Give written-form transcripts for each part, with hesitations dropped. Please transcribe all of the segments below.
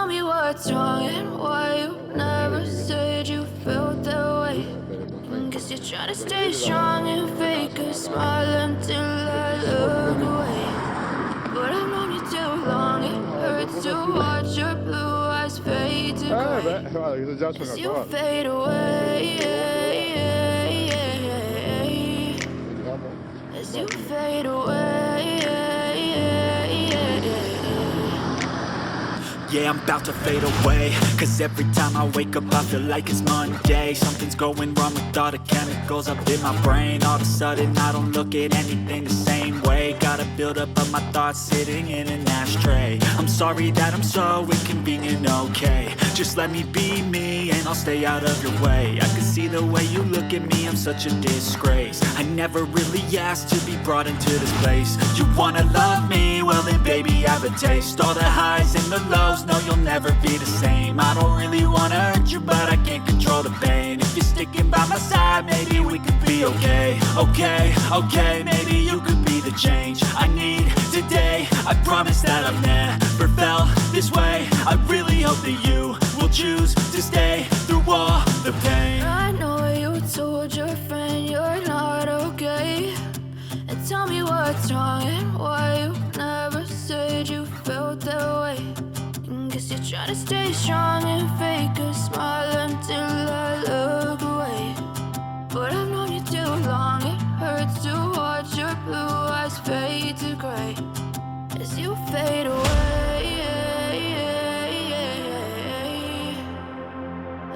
tell me what's wrong and why you never said you felt that way. Guess you're trying to stay strong and fake a smile until I look away. But I've known you too long, it hurts to watch your blue eyes fade to gray as you fade away. As you fade away. Yeah, I'm about to fade away, cause every time I wake up I feel like it's Monday. Something's going wrong with all the chemicals up in my brain. All of a sudden I don't look at anything the same way. Got a build-up of my thoughts sitting in an ashtray. I'm sorry that I'm so inconvenient, okay. Just let me be me and I'll stay out of your way. I can see the way you look at me, I'm such a disgrace. I never really asked to be brought into this place. You wanna love me? Well then baby have a taste. All the highs and the lows, no, you'll never be the same. I don't really wanna hurt you, but I can't control the pain. If you're sticking by my side, maybe we could be okay. Okay, maybe you could be the change I need today. I promise that I've never felt this way. I really hope that you will choose to stay through all the pain. I know you told your friend you're not okay, and tell me what's wrong and why you never said you felt that way. Guess you're trying to stay strong and fake a smile until I look away. But I've known you too long, it hurts to watch your blue eyes fade to gray as you fade away.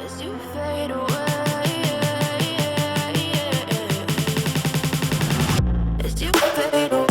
As you fade away. As you fade away.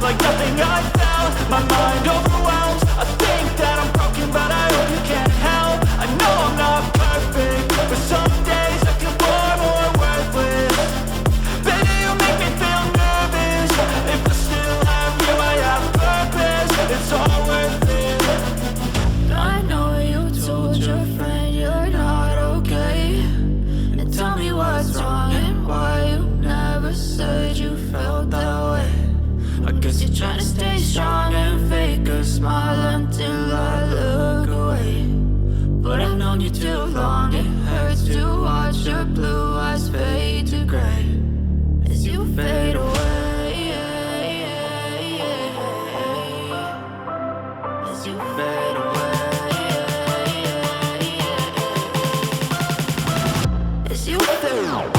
Like nothing I felt, my mind overwhelms. I think that I'm broken, but I hope you can't help. I know I'm not perfect, but some days I feel far more worthless. Baby, you make me feel nervous. If I still have you, I have purpose. It's all worth it. I know you told your friend you're not okay, and tell me what's wrong and why you never said you felt that way. I guess you're trying to stay strong and fake a smile until I look away. But I've known you too long, it hurts to watch your blue eyes fade to gray as you fade away. As you fade away. As you fade away.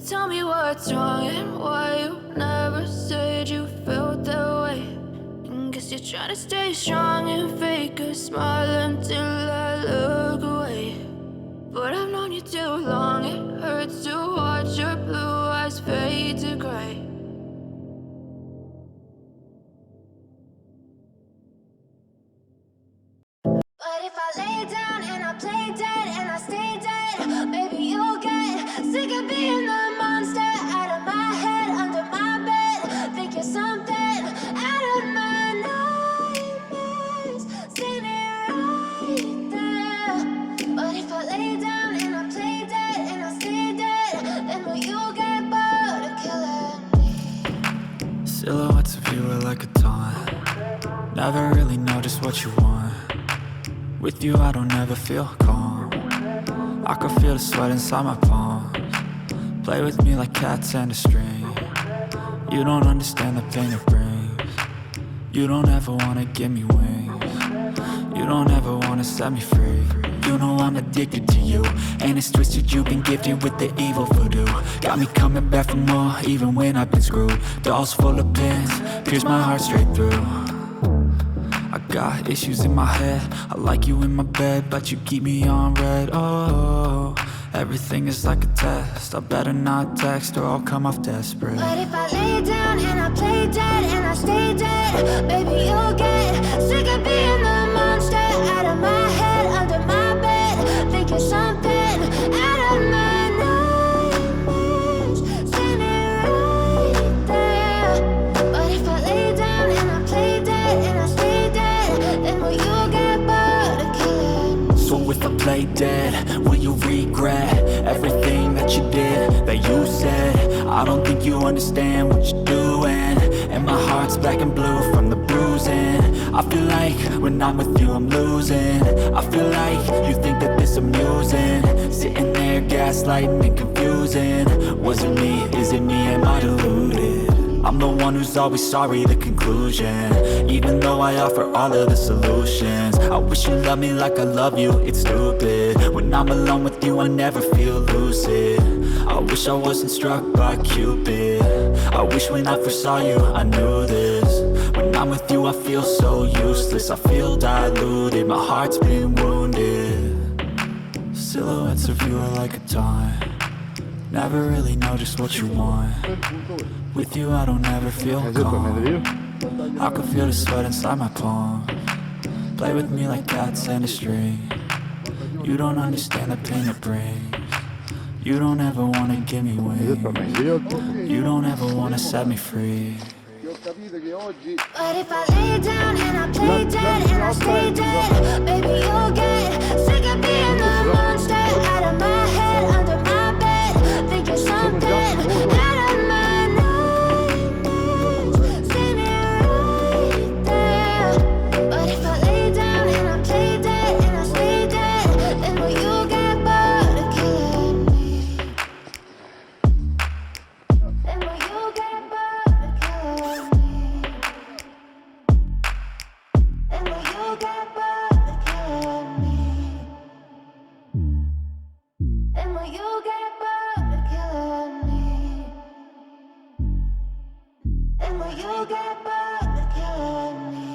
Tell me what's wrong and why you never said you felt that way. Guess you're trying to stay strong and fake a smile until I look away. But I've known you too long, it hurts to watch your blue eyes fade to gray. But if I lay down and I play dead and I stay dead, maybe you'll get sick of being the monster out of my head, under my bed. Think you're something out of my nightmares, seen it right there. But if I lay down and I play dead and I stay dead, then will you get bored of killing me? Silhouettes of you are like a taunt. Never really know just what you want. With you I don't ever feel calm. I can feel the sweat inside my palms. Play with me like cats and a string. You don't understand the pain it brings. You don't ever wanna give me wings. You don't ever wanna set me free. You know I'm addicted to you, and it's twisted, you've been gifted with the evil voodoo. Got me coming back for more, even when I've been screwed. Dolls full of pins, pierce my heart straight through. I got issues in my head, I like you in my bed, but you keep me on red. Oh, everything is like a test, I better not text or I'll come off desperate. But if I lay down and I play dead and I stay dead, baby, you'll get sick of being the monster out of my head, under my bed, thinking something out of my nightmares, standing right there. But if I lay down and I play dead and I stay dead, then will you get bored of killing me? So if I play dead, will you regret everything that you did, that you said? I don't think you understand what you're doing, and my heart's black and blue from the bruising. I feel like when I'm with you I'm losing. I feel like you think that this amusing, sitting there gaslighting and confusing. Was it me? Is it me? Am I deluded? I'm the one who's always sorry, the conclusion, even though I offer all of the solutions. I wish you loved me like I love you, it's stupid. When I'm alone with you I never feel lucid. I wish I wasn't struck by Cupid. I wish when I first saw you I knew this. When I'm with you I feel so useless, I feel diluted, my heart's been wounded. Silhouettes of you are like a taunt, never really know just what you want. With you I don't ever feel calm, I can feel the sweat inside my palm. Play with me like cats and a string. You don't understand the pain it brings. You don't ever wanna give me wings. You don't ever wanna set me free. But if I lay down and I play dead and I stay dead, baby, you'll get sick of being the monster out of my head, under my bed, thinking something out of my nightmares, standing right there. But if I lay down and I play dead and I stay dead, then will you get bored of killing me? Then will you get bored of killing me? Then will you get bored of killing me? Then will you get bored of killing me? Then will you get bored of killing me?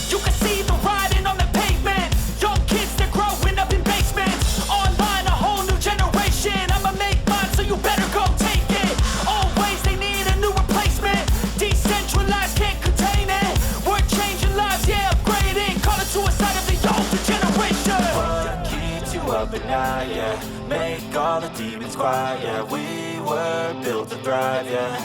You can see the writing on the pavement. Young kids, they're growing up in basements. Online, a whole new generation. I'ma make mine, so you better go take it. Always, they need a new replacement. Decentralized, can't contain it. We're changing lives, yeah, upgrading. Call it suicide of the older generation. What keeps you up at night, yeah? Make all the demons quiet, yeah. We were built to thrive, yeah.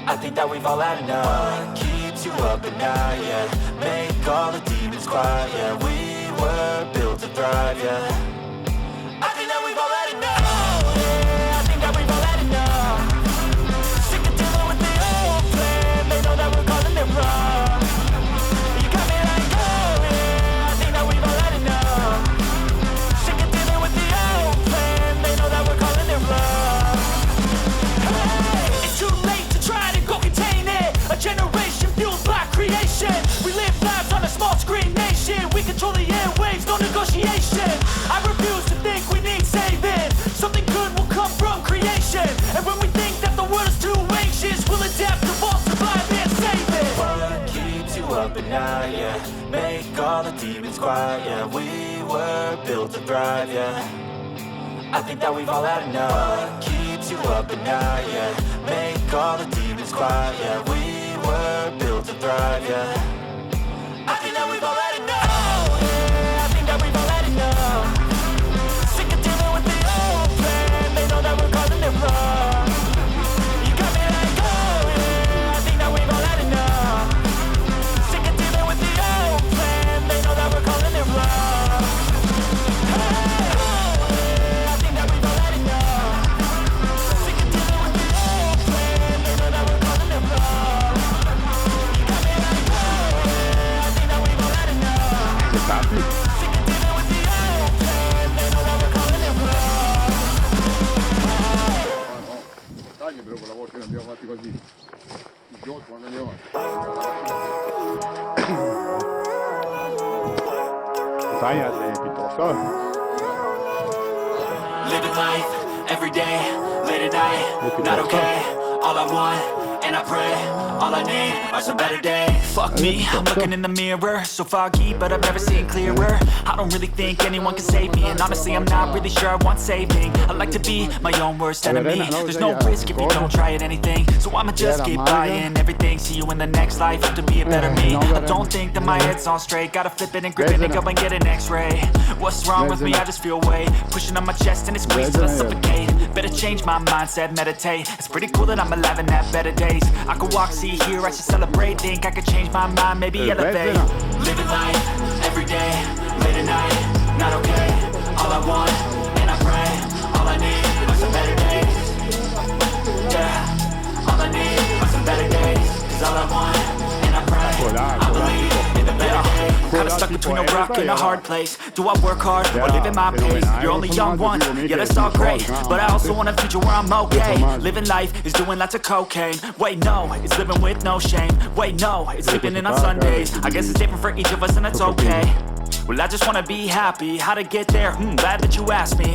I think that we've all had enough. What keeps you up at night, yeah? Make all the demons quiet, yeah. We were built to thrive, yeah. I think that we've all had enough. Oh, yeah, I think that we've all had enough. Sick of dealing with the old plan. They know that we're calling it wrong. You got me like, oh, yeah, I think that we've all had enough. Sick of dealing with the old plan. They know that we're calling it wrong. Hey, it's too late to try to go contain it. A generation fueled by creation. We live lives on a small screen nation. We control the airwaves, no negotiation. I refuse to think we need saving. Something good will come from creation. And when we think that the world is too anxious, we'll adapt, evolve, survive, and save it. What keeps you up at night, yeah? Make all the demons quiet, yeah. We were built to thrive, yeah. I think that we've all had enough. What keeps you up at night, yeah? Make all the demons quiet, yeah. We were built to thrive, yeah. I think that we've all had enough. Oh, yeah, I think that we've all had enough. Sick of dealing with the old plan. They know that we're calling it wrong. You got me like, oh, yeah, I think that we've all had enough. Sick of dealing with the old plan. They know that we're calling it wrong. Hey, oh, yeah, I think that we've all had enough. Sick of dealing with the old plan. They know that we're calling it wrong. You got me like, oh, avanti così. Il gioco quando andiamo avanti. Italia è piuttosto. Living life, every day, late at night, not okay. All I want, and I pray, all I need are some better days. Fuck me, I'm looking in the mirror, so foggy, but I've never seen clearer. I don't really think anyone can save me, and honestly I'm not really sure I want saving. I like to be my own worst enemy. There's no risk if you don't try at anything, so I'ma just keep buying everything. See you in the next life, have to be a better me. I don't think that my head's on straight, gotta flip it and grip it and go and get an x-ray. What's wrong with me? I just feel weight pushing on my chest and it squeezes till I suffocate. Better change my mindset, meditate. It's pretty cool that I'm alive and have better days. I could walk, see, hear, I should celebrate. Think I could change my mind, maybe elevate. Living life, every day, late at night, not okay. All I want, and I pray, all I need are some better days. Yeah, all I need are some better days. Cause all I want, and I pray, I believe in the better days. Kinda stuck between a rock and a hard place. Do I work hard or live at my pace? You're only young once, yeah that's all great, but I also want a future where I'm okay. Living life is doing lots of cocaine. Wait no, it's living with no shame. Wait no, it's sleeping in on Sundays. I guess it's different for each of us and that's okay. Well I just wanna be happy, how to get there? Glad that you asked me.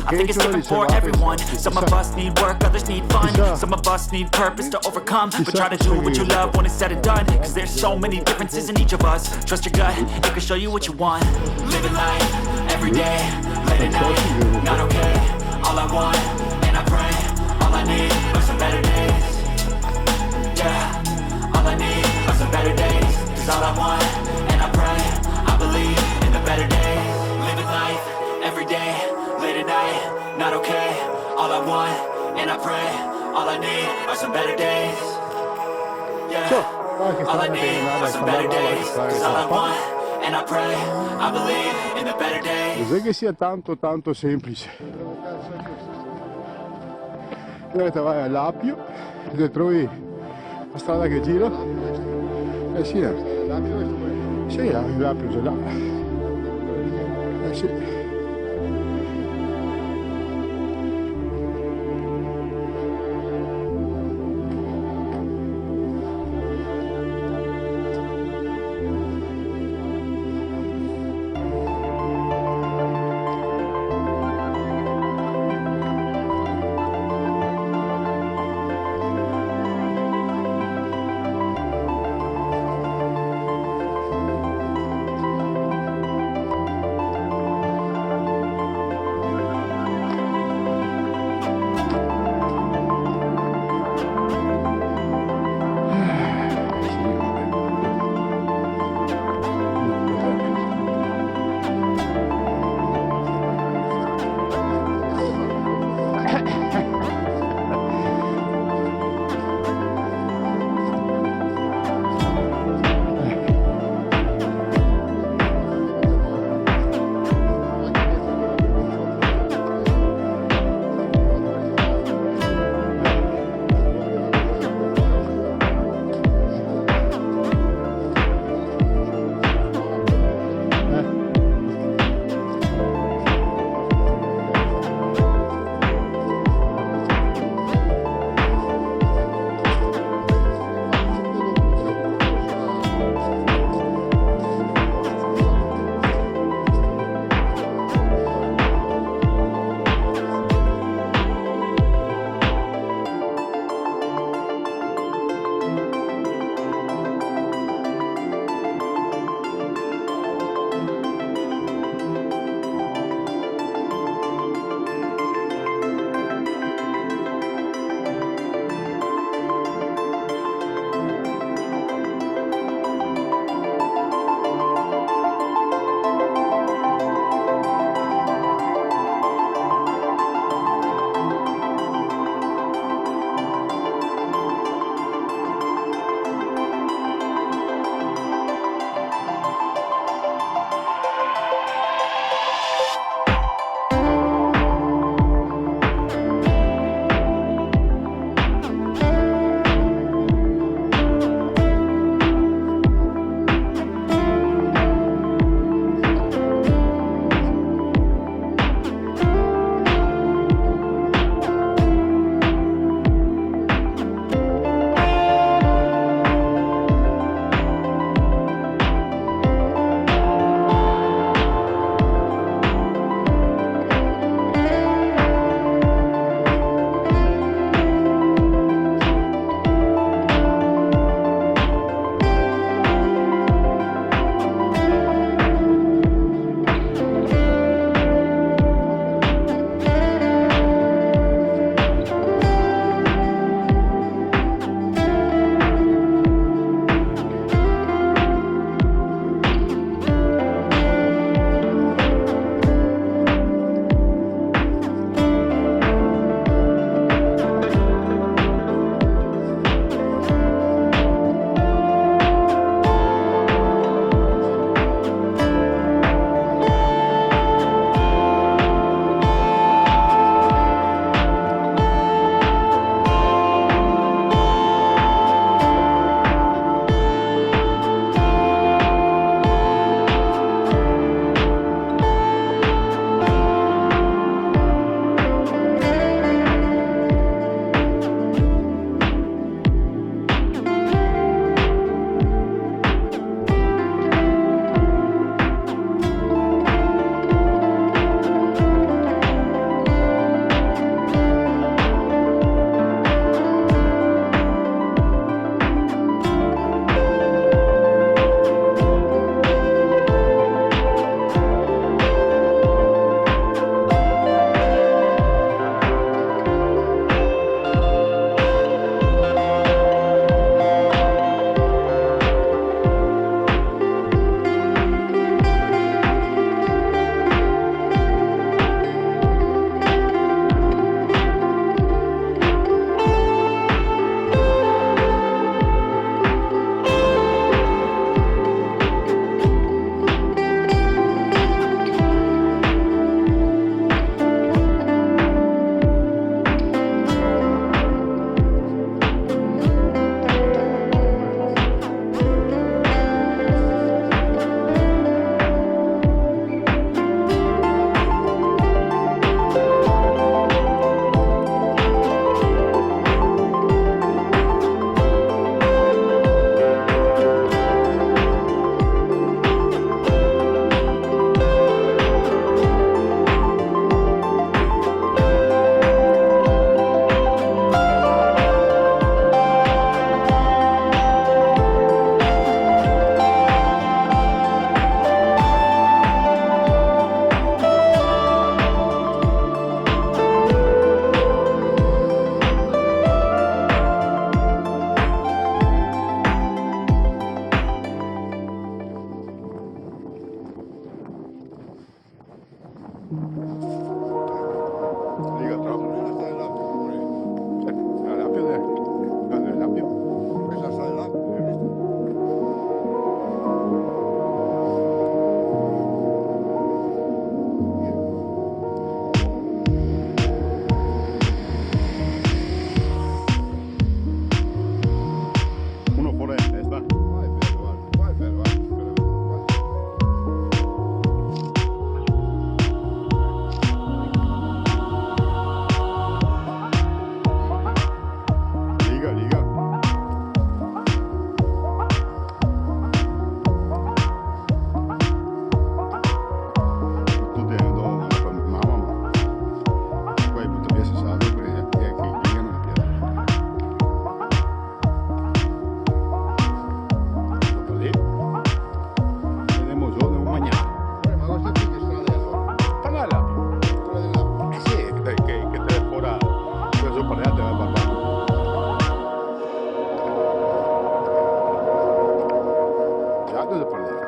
I think it's different for everyone. Some of us need work, others need fun. Some of us need purpose to overcome. But try to do what you love when it's said and done. Cause there's so many differences in each of us. Trust your gut, it can show you what you want. Living life, every day, late at night, not okay. All I want, and I pray, all I need are some better days. Yeah, all I need are some better days. Cause all I want, and I pray, I believe in the better days. Living life, every day, late at night, not okay. All I want, and I pray, all I need are some better days. Yeah, all I need are some better days. Cause all I want, and I pray, I believe in the better days. Non è che sia tanto semplice. Vedete, vai all'Appio e trovi la strada che gira. Sì, sì, l'Appio ce l'ha. Sì.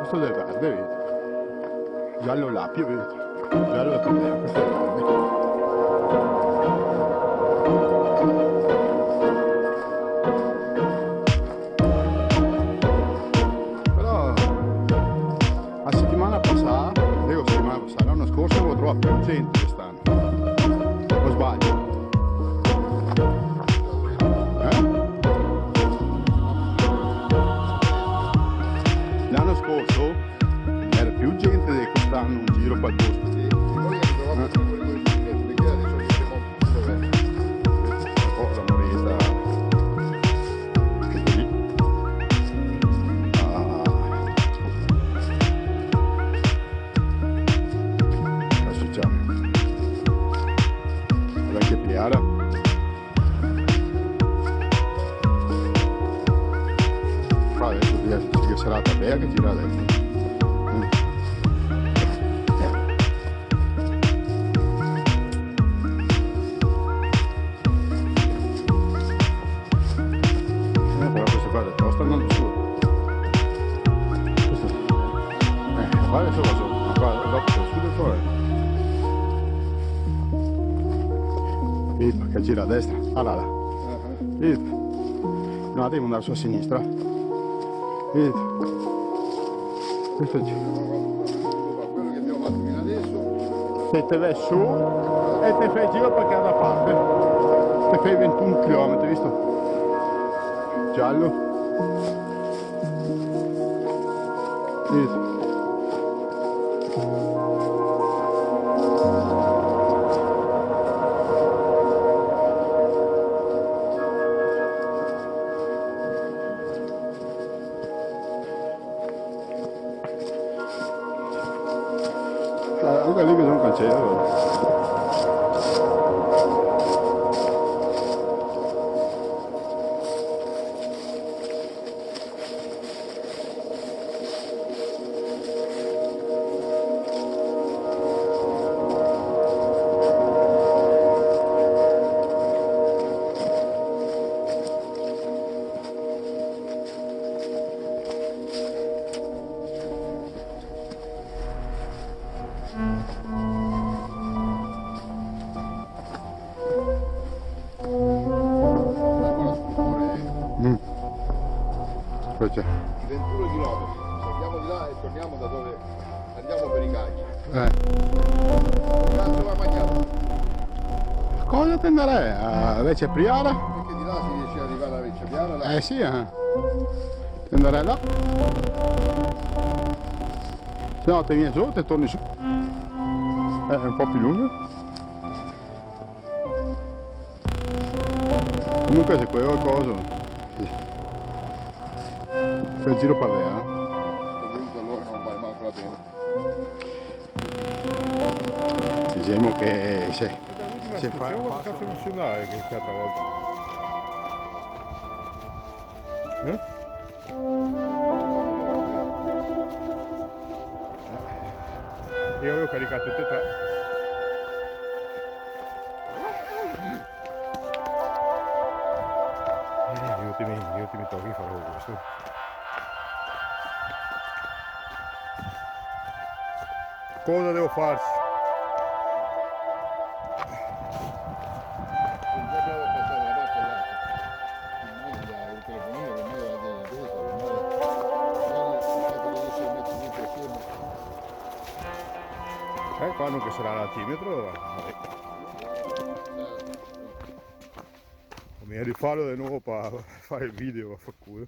questo del verde, vedi? Giallo lapio, vedi? Giallo da catena, questo è il verde. Però la settimana passata, l'anno scorso avevo trovato più gente quest'anno. O sbaglio? L'anno scorso era più gente di quest'anno, un giro qua al bosco. La moreta. Che lì. Adesso c'è la vecchia piara. Adesso che sarà la bella che gira adesso. Però questa qua adesso sta andando su. Qua adesso va su, ma qua dopo c'è su e fuori. Vedi che gira a destra, alla. Vedi? No, devo andare su a sinistra. Vedi? Questo gira. Quello che abbiamo fatto fino adesso. Se te vai su e te fai il giro perché è da parte. Te fai 21 km, visto? Giallo. Vedi? Anche lì vedo un cancello. Poi c'è. 21 km. Andiamo di là e torniamo da dove andiamo per i cagli. Cazzo va mangiato? Cosa te andrei? A Lecce Priara? Perché di là si riesce ad arrivare a Lecce Priara? Là. Sì, Te andrei là. Se no te vieni su, te torni su. È un po' più lungo. Comunque se poi qualcosa. Fai il giro per lei, Comunque allora non vale manco la pena. Diciamo che se Fai un cazzo nazionale che è stata volta. Io avevo caricato tutte e tre. Gli ultimi tocchi farò questo. Cosa devo farci? Qua non che sarà l'altimetro, mi rifarlo di nuovo per fare il video, fa culo.